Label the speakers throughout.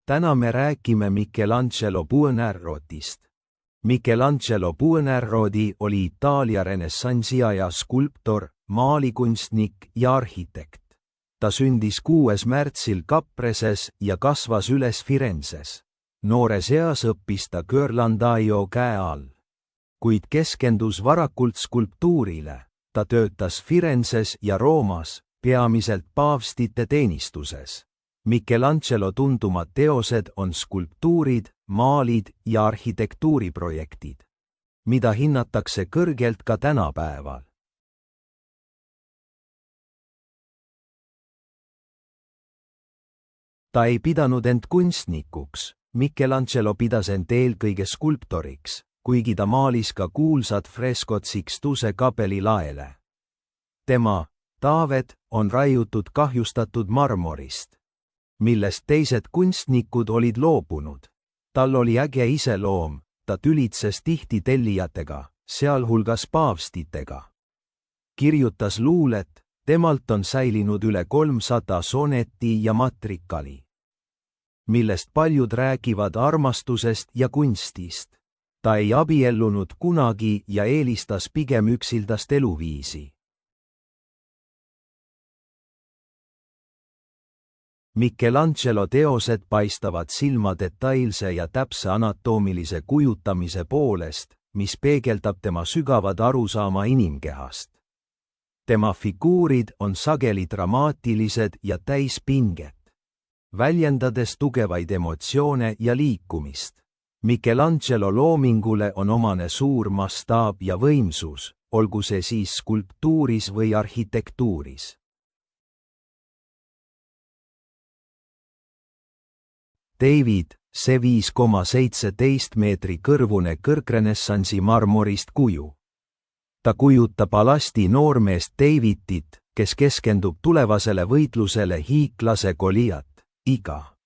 Speaker 1: Täna me räägime Michelangelo Buonarrotist. Michelangelo Buonarroti oli Itaalia renessansiaja skulptor, maalikunstnik ja arhitekt. Ta sündis 6. märtsil Capreses ja kasvas üles Firenzes. Noores eas õppis ta Ghirlandaio käe all. Kuid keskendus varakult skulptuurile. Ta töötas Firenzes ja Roomas, peamiselt paavstite teenistuses. Michelangelo tundumad teosed on skulptuurid, maalid ja arhitektuuriprojektid, mida hinnatakse kõrgelt ka tänapäeval. Ta ei pidanud end kunstnikuks. Michelangelo pidas end eelkõige skulptoriks, kuigi ta maalis ka kuulsad freskod Sixtuse kapeli laele. Tema taavet on raiutud kahjustatud marmorist, millest teised kunstnikud olid loobunud. Tal oli äge iseloom, ta tülitses tihti tellijatega, sealhulgas paavstitega. Kirjutas luulet, temalt on säilinud üle 300 sonetti ja matrikali, millest paljud räägivad armastusest ja kunstist. Ta ei abiellunud kunagi ja eelistas pigem üksildast eluviisi. Michelangelo teosed paistavad silma detailse ja täpse anatoomilise kujutamise poolest, mis peegeldab tema sügavad arusaama inimkehast. Tema figuurid on sageli dramaatilised ja täis pinget, väljendades tugevaid emotsioone ja liikumist. Michelangelo loomingule on omane suur mastaab ja võimsus, olgu see siis skulptuuris või arhitektuuris. David, see 5,17 meetri kõrvune kõrgrenessansi marmorist kuju. Ta kujutab alasti noormeest Davidit, kes keskendub tulevasele võitlusele hiiklase Goliat, iga.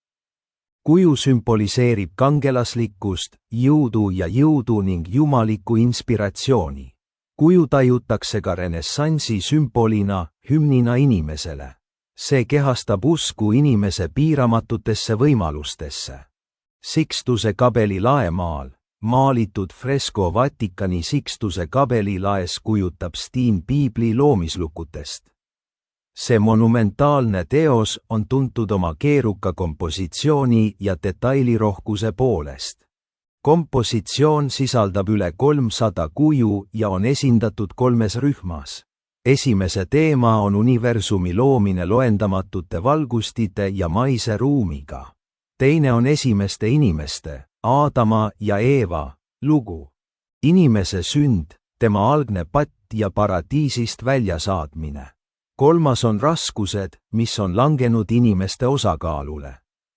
Speaker 1: Kuju sümboliseerib kangelaslikkust, jõudu ning jumalikku inspiratsiooni. Kuju tajutakse ka renessansi sümbolina, hümnina inimesele. See kehastab usku inimese piiramatutesse võimalustesse. Sixtuse kapeli laemaal, maalitud fresko Vatikani Sixtuse kapeli laes kujutab stiin piibli loomislukutest. See monumentaalne teos on tuntud oma keeruka kompositsiooni ja detailirohkuse poolest. Kompositsioon sisaldab üle 300 kuju ja on esindatud 3 rühmas. Esimese teema on universumi loomine loendamatute valgustite ja maise ruumiga. Teine on esimeste inimeste, Aadama ja Eeva, lugu. Inimese sünd, tema algne patt ja paradiisist väljasaadmine. 3. on raskused, mis on langenud inimeste osakaalule.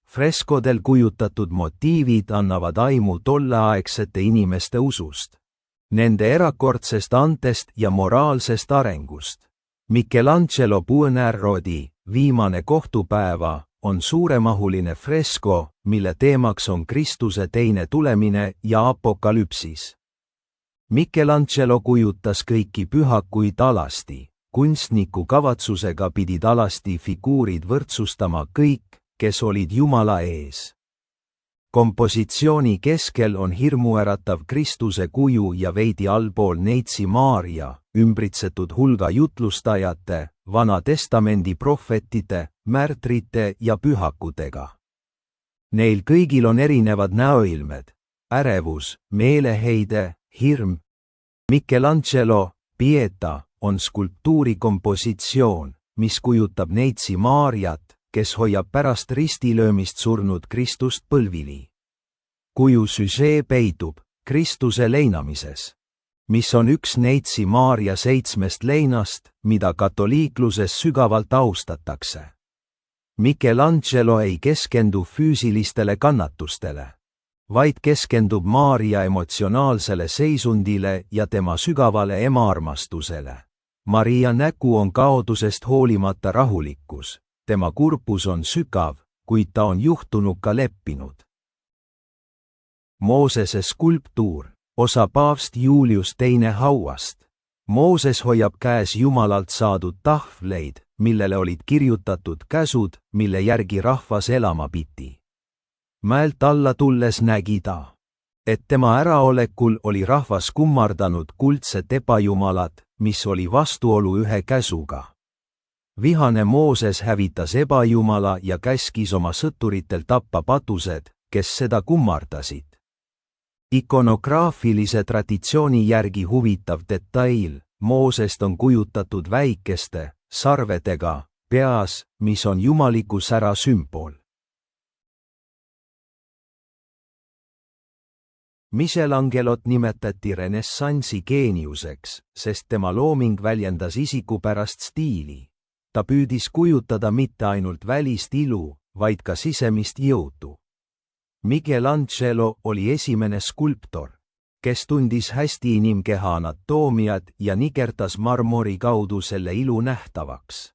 Speaker 1: Freskodel kujutatud motiivid annavad aimu tolleaegsete inimeste usust, nende erakordsest antest ja moraalsest arengust. Michelangelo Buonarroti viimane kohtupäeva on suuremahuline fresko, mille teemaks on Kristuse teine tulemine ja apokalüpsis. Michelangelo kujutas kõiki pühakuid alasti. Kunstniku kavatsusega pidid alasti figuurid võrdsustama kõik, kes olid Jumala ees. Kompositsiooni keskel on hirmuäratav Kristuse kuju ja veidi allpool neitsi Maaria, ümbritsetud hulga jutlustajate, Vana Testamendi prohvetite, märtrite ja pühakutega. Neil kõigil on erinevad näoilmed, ärevus, meeleheide, hirm. Michelangelo Pieta on skulptuuri kompositsioon, mis kujutab neitsi Maariat, kes hoiab pärast ristilöömist surnud Kristust põlvili. Kuju süžee peitub Kristuse leinamises, mis on üks neitsi Maaria 7 leinast, mida katoliikluses sügavalt austatakse. Michelangelo ei keskendu füüsilistele kannatustele, vaid keskendub Maaria emotsionaalsele seisundile ja tema sügavale emaarmastusele. Maria nägu on kaodusest hoolimata rahulikkus, tema kurbus on sügav, kuid ta on juhtunuga leppinud. Moosese skulptuur, osa paavst Julius II hauast. Mooses hoiab käes Jumalalt saadud tahvleid, millele olid kirjutatud käsud, mille järgi rahvas elama pidi. mäelt alla tulles nägi ta, et tema äraolekul oli rahvas kummardanud kuldset ebajumalat, mis oli vastuolu ühe käsuga. Vihane Mooses hävitas ebajumala ja käskis oma sõturitel tappa patused, kes seda kummardasid. Ikonograafilise traditsiooni järgi huvitav detail, Moosest on kujutatud väikeste sarvedega peas, mis on jumaliku sära sümbol. Michelangelot nimetati renessansi geeniuseks, sest tema looming väljendas isikupärast stiili. Ta püüdis kujutada mitte ainult välist ilu, vaid ka sisemist jõudu. Michelangelo oli esimene skulptor, kes tundis hästi inimkeha anatoomiat ja nikerdas marmori kaudu selle ilu nähtavaks.